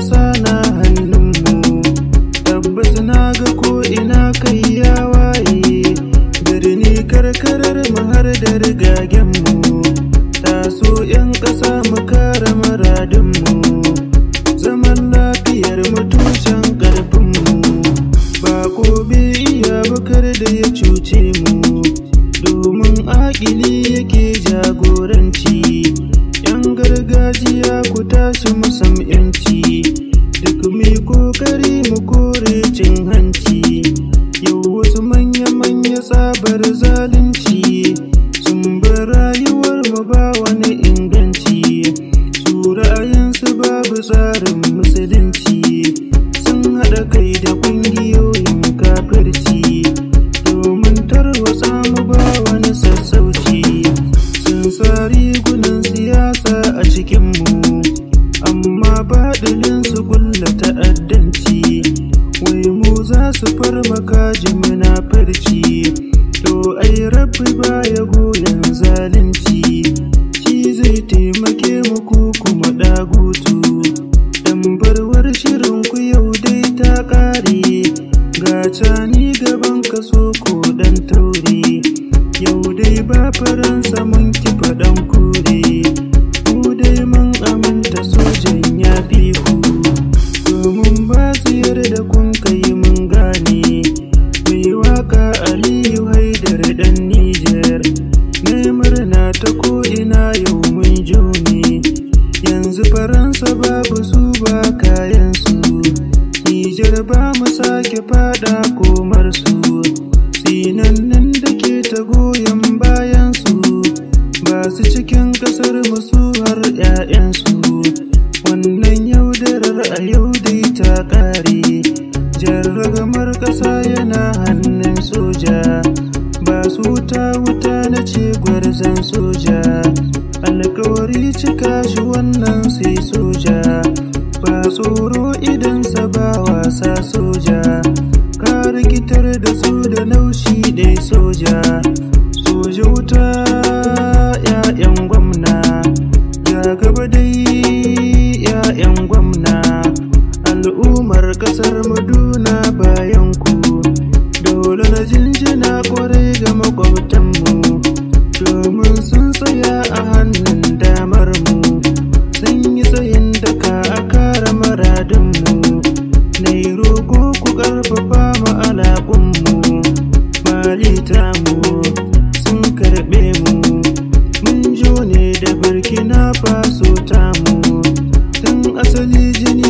ƙasa na hannunmu. Tabbas na ga ko ina kai ya waye, birni karkarar mu har da rigagenmu. Taso 'yan ƙasa mu kare muradinmu, zaman lafiyar mu tushen ƙarfinmu. Bako bai iya bakar da ya cuce mu, domin aƙili yake jagoranci. 'Yan gargajiya ku tashi mu sam 'yanci, duk mai kokari mu kore cin hanci. Yau wasu manya-manya tsabar zalunci sun bar rayuwar mu ba wani inganci. Su ra'ayinsu babu tsarin musulunci, sun haɗa kai da ƙungiyoyin kafirci domin tarwatsa mu ba wani sassauci. Sun sa rigunan siyasa a cikinmu, amma baɗilinsu kulla ta'addanci. Wai mu za su farmaka ji munafurci, to ai rabbi baya goyon zalunci. Shi zai taimake mu ku kuma ɗagutu. Dambarwar shirin ku yau dai ta ƙare, ga cani gaban kaso ko ɗan taure. Yau dai ba Faransa mun kifa ɗan kure, mu dai mun aminta sojan ya fi ku. Domin ba su yarda kun kai mun gane, mai waka Aliyu Haidar ɗan Nijar. Na murna ta ko'ina yau mun jone, yanzu Faransa babu su ba kayansu. Nijar ba mu sake fada komarsu, sinannin da ke ta goyon bayansu. Ba su cikin ƙasar musu har 'ya'yansu, wannan yaudarar a yau dai ta ƙare. Jarragamar ƙasa yana hannun soja, ba su wuta na ce gwarzon soja. Alkawari cika shi wannan sai soja, ba tsoro idansa ba wasa soja. Ka rikitar da su da naushi dai soja. Soja wuta 'ya'yan gwamna, ja gaba dai 'ya'yan gwamna. Al'ummar ƙasar Maduna bayan ku, dole na jinjina kwarai ga makwabtanmu, domin sun tsaya a hannun damar mu. Sun yi tsayin daka a kare muradinmu, na yi roƙo ku ƙarfafa mu alaƙunmu. Mali tamu sun karɓe mu, mun jo ne da Burkina Faso tamu. Tun asali jini